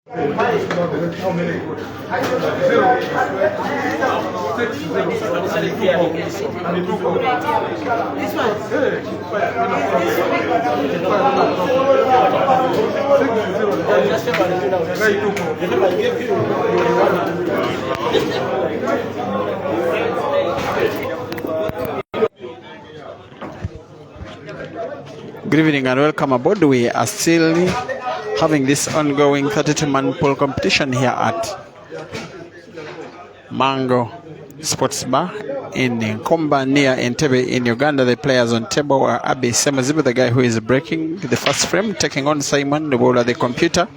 Good evening and welcome aboard. We are still having this ongoing 32-man pool competition here at Mango Sports Bar in Nkomba near Entebbe in Uganda. The players on table are ABBEY Semuzibu, the guy who is breaking the first frame, taking on Simon, the bowler, the computer.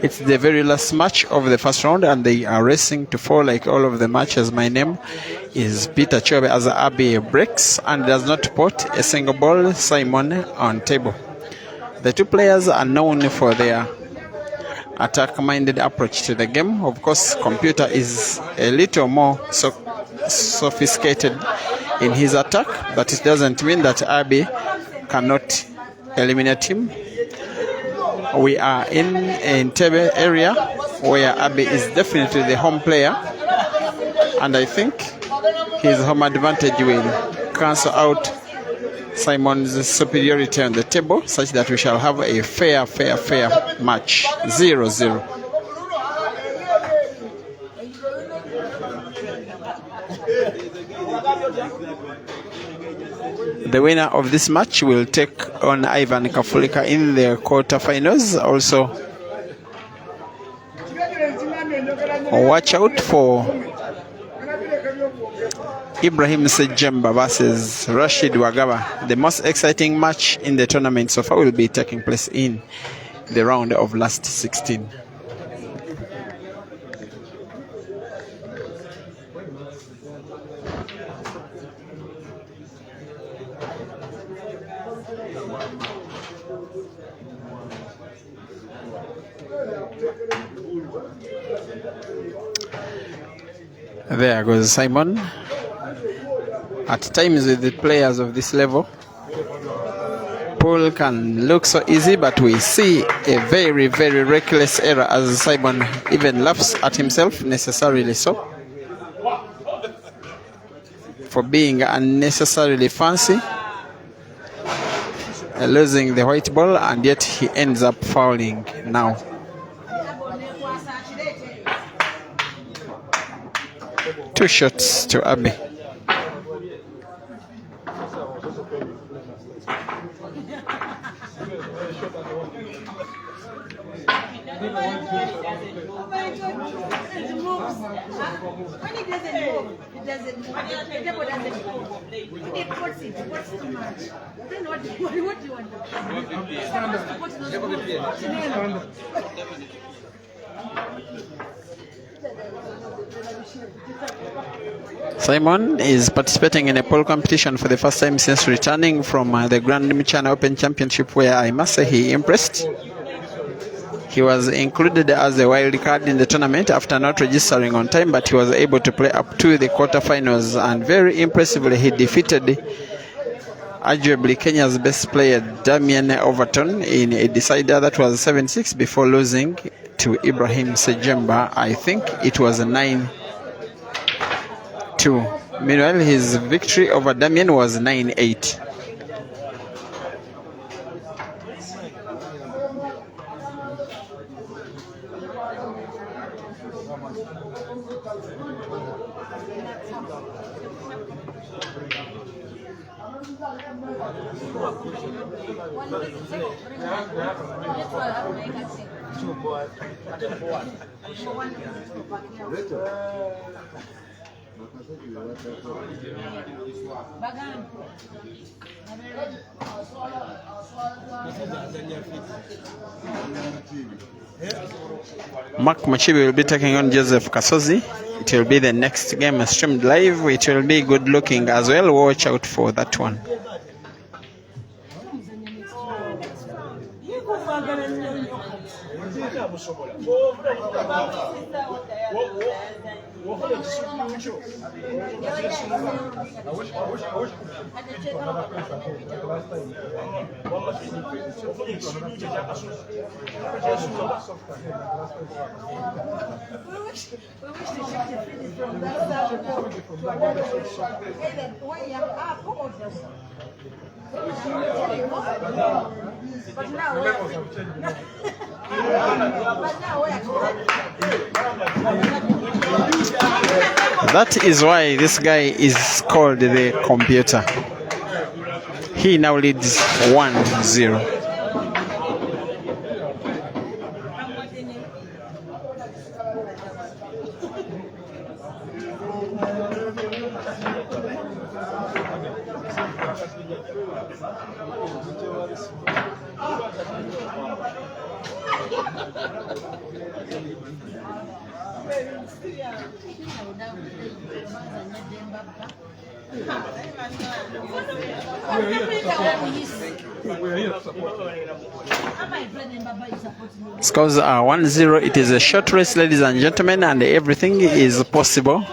It's the very last match of the first round and they are racing to fall like all of the matches. My name is Peter Chobe as ABBEY breaks and does not put a single ball. Simon on table. The two players are known for their attack-minded approach to the game. Of course, computer is a little more sophisticated in his attack, but it doesn't mean that ABBEY cannot eliminate him. We are in Entebbe area where ABBEY is definitely the home player, and I think his home advantage will cancel out Simon's superiority on the table, such that we shall have a fair match. 0-0. The winner of this match will take on Ivan Kafulika in the quarterfinals. Also, watch out for Ibrahim Sejemba versus Rashid Wagaba. The most exciting match in the tournament so far will be taking place in the round of last 16. There goes Simon. At times with the players of this level, pool can look so easy, but we see a very reckless error as Simon even laughs at himself, necessarily so, for being unnecessarily fancy, losing the white ball, and yet he ends up fouling now. Two shots to ABBEY. Simon is participating in a pole competition for the first time since returning from the Grand Mchana Open Championship, where I must say he impressed. He was included as a wild card in the tournament after not registering on time, but he was able to play up to the quarterfinals, and very impressively he defeated arguably Kenya's best player Damien Overton in a decider that was 7-6 before losing to Ibrahim Sejemba. I think it was 9-2. Meanwhile, his victory over Damien was 9-8. Mark Machibi will be taking on Joseph Kasozi. It will be the next game streamed live. It will be good looking as well. Watch out for that one. That is why this guy is called the computer. He now leads 1-0. Scores are 1-0. It is a short race, ladies and gentlemen, and everything is possible.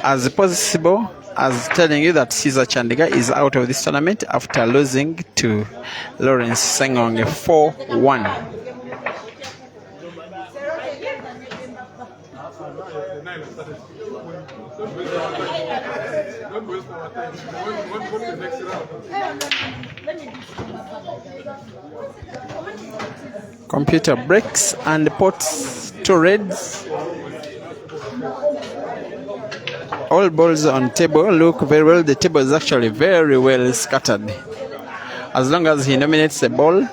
As possible as telling you that Caesar Chandiga is out of this tournament after losing to Lawrence Sengong 4-1. Computer breaks and puts two reds. All balls on table look very well. The table is actually very well scattered. As long as he nominates a ball,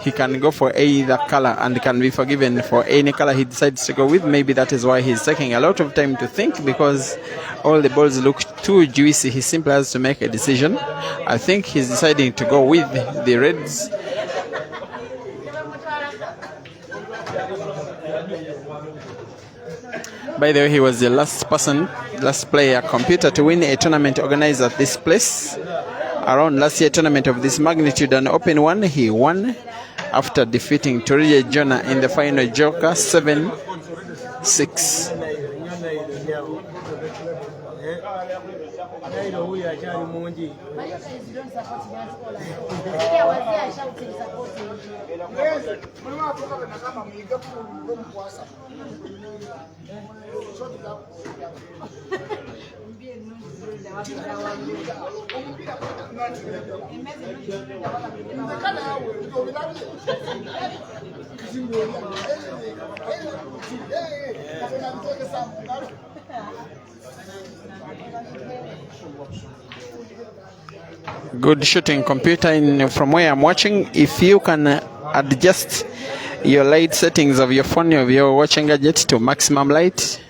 he can go for either color and can be forgiven for any color he decides to go with. Maybe that is why he's taking a lot of time to think, because all the balls look too juicy. He simply has to make a decision. I think he's deciding to go with the reds. By the way, he was the last player computer to win a tournament organized at this place. Around last year tournament of this magnitude, an open one, he won after defeating Torije Jonah in the final joker 7-6. Good shooting, computer, from where I'm watching. If you can adjust your light settings of your phone, of your watching gadget to maximum light,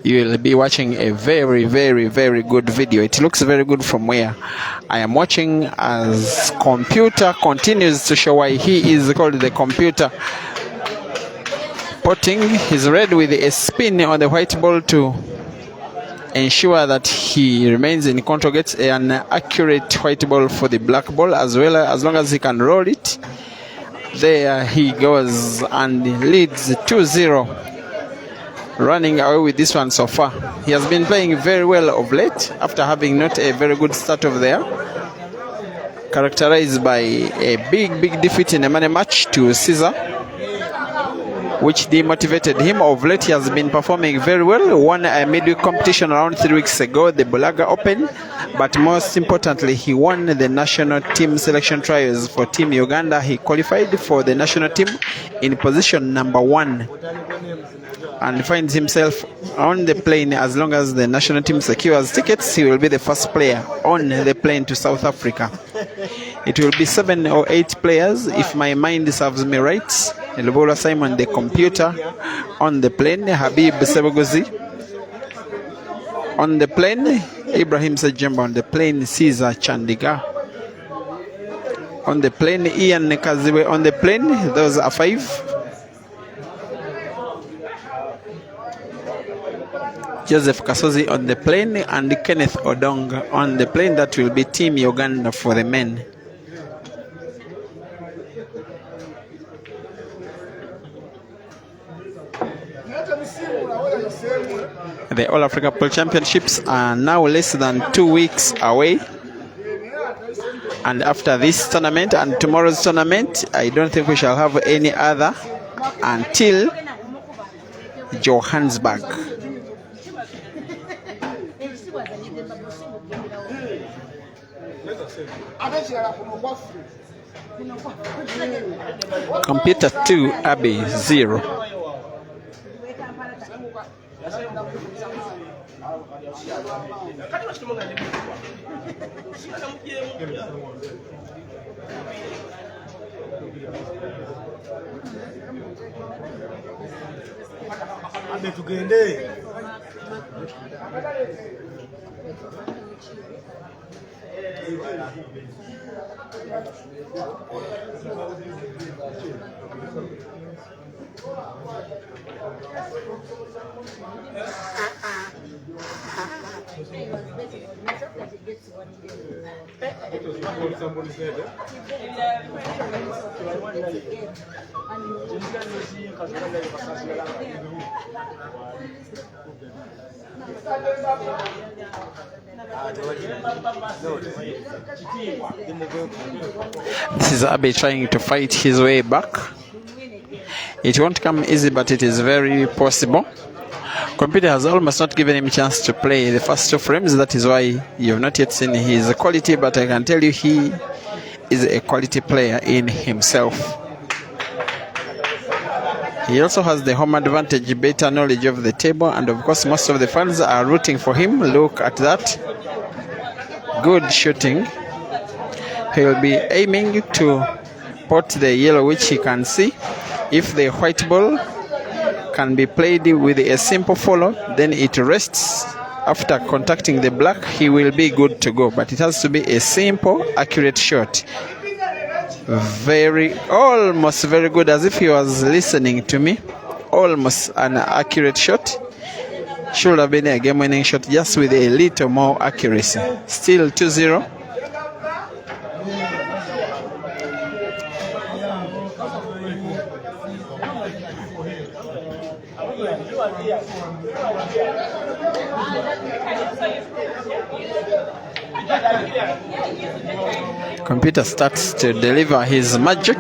you will be watching a very, very, very good video. It looks very good from where I am watching, as computer continues to show why he is called the computer. Potting his red with a spin on the white ball to ensure that he remains in control, gets an accurate white ball for the black ball, as well as long as he can roll it. There he goes and leads 2-0. Running away with this one so far. He has been playing very well of late after having not a very good start of the year, characterized by a big defeat in a money match to Caesar, which demotivated him. Of late he has been performing very well. Won a midweek competition around 3 weeks ago, the Bulaga Open, but most importantly he won the national team selection trials for Team Uganda. He qualified for the national team in position number 1 and finds himself on the plane. As long as the national team secures tickets, he will be the first player on the plane to South Africa. It will be 7 or 8 players, if my mind serves me right. Lubola Simon, the computer, on the plane. Habib Sebuguzi on the plane. Ibrahim Sejemba on the plane. Caesar Chandiga on the plane. Ian Kaziwe on the plane. Those are 5. Joseph Kasozi on the plane, and Kenneth Odong on the plane. That will be Team Uganda for the men. The All Africa Pool Championships are now less than 2 weeks away. And after this tournament and tomorrow's tournament, I don't think we shall have any other until Johannesburg. Computer 2, ABBEY 0. This is ABBEY trying to fight his way back. It won't come easy, but it is very possible. Computer has almost not given him a chance to play the first 2 frames. That is why you have not yet seen his quality, but I can tell you he is a quality player in himself. He also has the home advantage, better knowledge of the table, and of course most of the fans are rooting for him. Look at that. Good shooting. He will be aiming to pot the yellow, which he can see. If the white ball can be played with a simple follow, then it rests. After contacting the black, he will be good to go, but it has to be a simple, accurate shot. Almost very good, as if he was listening to me. Almost an accurate shot. Should have been a game-winning shot, just with a little more accuracy. Still 2-0. Computer starts to deliver his magic.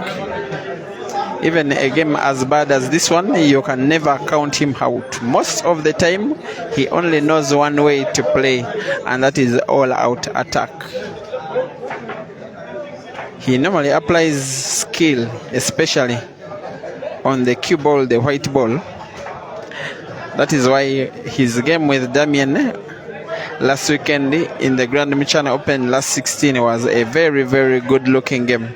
Even a game as bad as this one, you can never count him out. Most of the time, he only knows one way to play, and that is all-out attack. He normally applies skill, especially on the cue ball, the white ball. That is why his game with Damien last weekend in the Grand Michana Open last 16 was a very, very good looking game.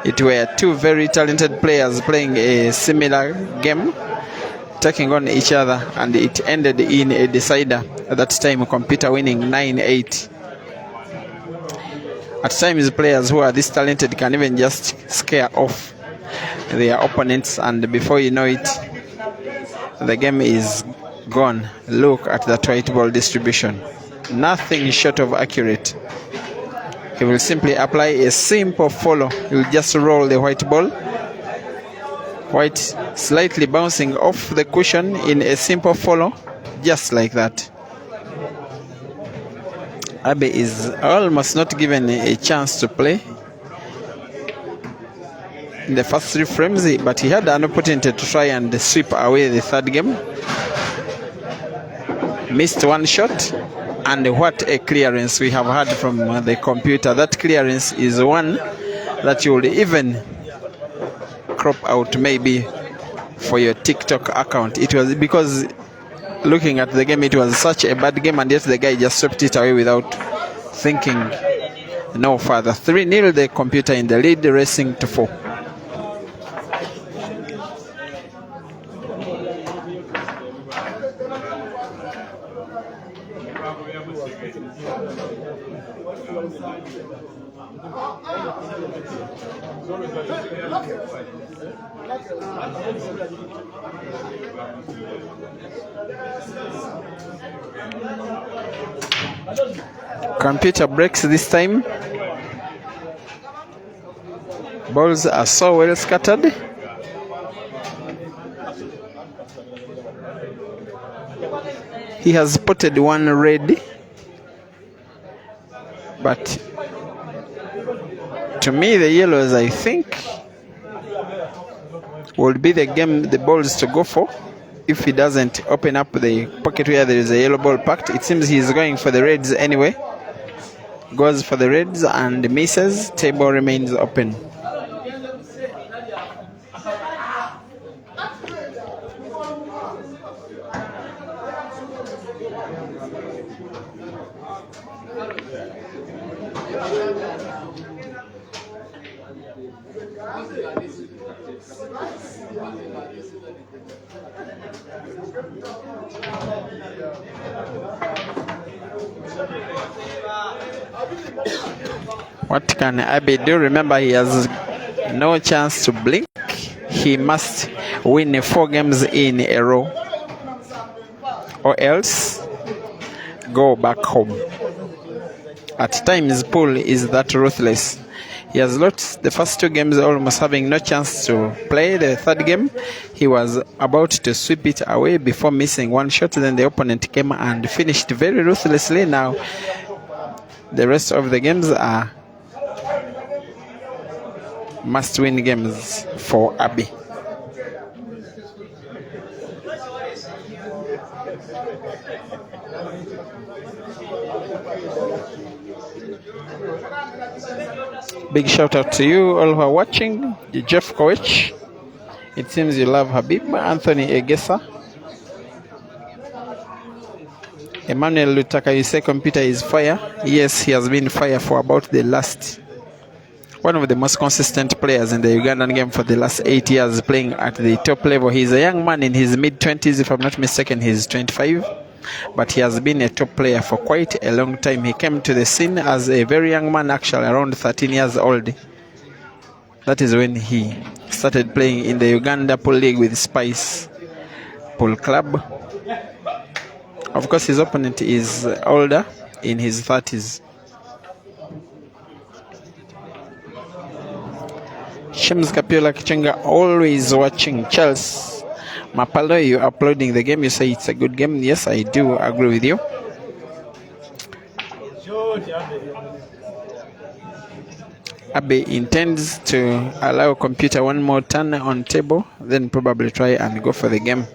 It were 2 very talented players playing a similar game, taking on each other, and it ended in a decider. At that time, Computer winning 9-8. At times, players who are this talented can even just scare off their opponents, and before you know it, the game is gone. Look at that white ball distribution. Nothing short of accurate. He will simply apply a simple follow. He will just roll the white ball. White slightly bouncing off the cushion in a simple follow, just like that. ABBEY is almost not given a chance to play in the first 3 frames, but he had an opportunity to try and sweep away the third game. Missed one shot, and what a clearance we have had from the Computer. That clearance is one that you will even crop out maybe for your TikTok account. It was because looking at the game, it was such a bad game, and yet the guy just swept it away without thinking no further. 3-0, the Computer in the lead, racing to 4. Computer breaks this time. Balls are so well scattered. He has spotted one red, but to me the yellows, I think, will be the balls to go for. If he doesn't open up the pocket where there is a yellow ball packed, it seems he's going for the reds anyway. Goes for the reds and misses. Table remains open. What can Abbey do? Remember, he has no chance to blink. He must win 4 games in a row, or else go back home. At times, Pool is that ruthless. He has lost the first 2 games, almost having no chance to play. The third game, he was about to sweep it away before missing 1 shot. Then the opponent came and finished very ruthlessly. Now, the rest of the games are must-win games for Abbey. Big shout out to you all who are watching. Jeff Coach. It seems you love Habib. Anthony Egesa. Emmanuel Lutaka, you say computer is fire. Yes, he has been fire for about the last, one of the most consistent players in the Ugandan game for the last 8 years, playing at the top level. He's a young man in his mid-20s, if I'm not mistaken. He's 25, but he has been a top player for quite a long time. He came to the scene as a very young man, actually around 13 years old. That is when he started playing in the Uganda Pool League with Spice Pool Club. Of course, his opponent is older, in his 30s. Shems Kapiola Kichenga, always watching. Charles Mapalo, you uploading the game. You say it's a good game. Yes, I do agree with you. Abbey intends to allow computer one more turn on table, then probably try and go for the game.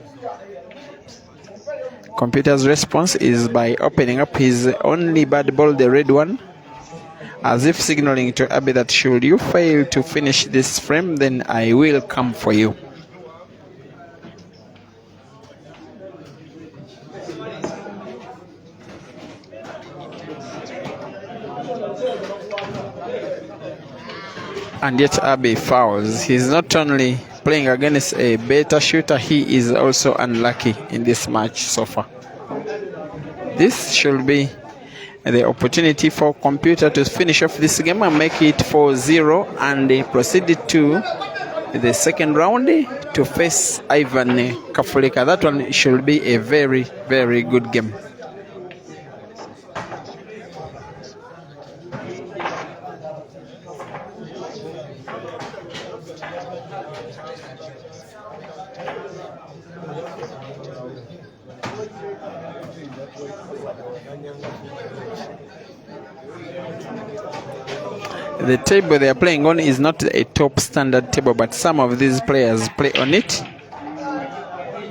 Computer's response is by opening up his only bad ball, the red one, as if signaling to Abbey that should you fail to finish this frame, then I will come for you. And yet Abbey fouls. He's not only playing against a better shooter, he is also unlucky in this match so far. This should be the opportunity for computer to finish off this game and make it 4-0 and proceed to the second round to face Ivan Kafulika. That one should be a very, very good game. The table they are playing on is not a top standard table, but some of these players play on it.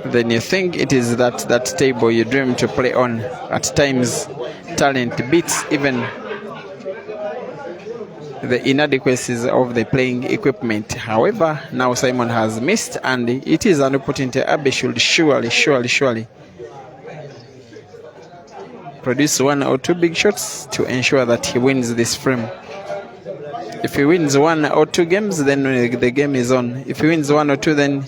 Then you think it is that table you dream to play on. At times, talent beats even the inadequacies of the playing equipment. However, now Simon has missed, and it is an opportunity. Abbey should surely produce 1 or 2 big shots to ensure that he wins this frame. If he wins 1 or 2 games, then the game is on. If he wins 1 or 2, then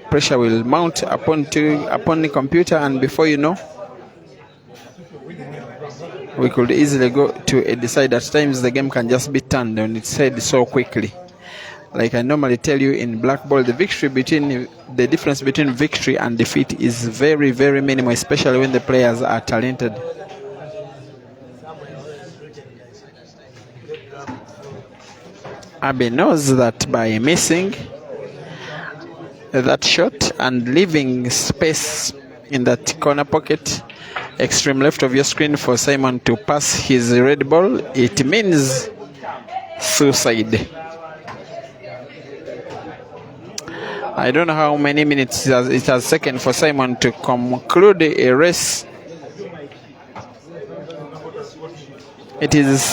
pressure will mount upon the computer, and before you know, we could easily go to a decide. At times the game can just be turned on its head so quickly. Like I normally tell you in black ball, the difference between victory and defeat is very, very minimal, especially when the players are talented. Abbey knows that by missing that shot and leaving space in that corner pocket, extreme left of your screen, for Simon to pass his red ball, it means suicide. I don't know how many minutes it has taken for Simon to conclude a race. It is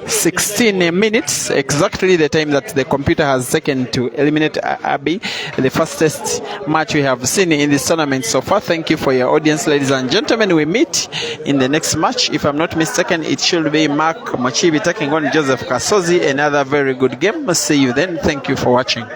16 minutes, exactly the time that the computer has taken to eliminate ABBEY, the fastest match we have seen in this tournament so far. Thank you for your audience, ladies and gentlemen. We meet in the next match. If I'm not mistaken, it should be Mark Machibi taking on Joseph Kasozi. Another very good game. See you then. Thank you for watching.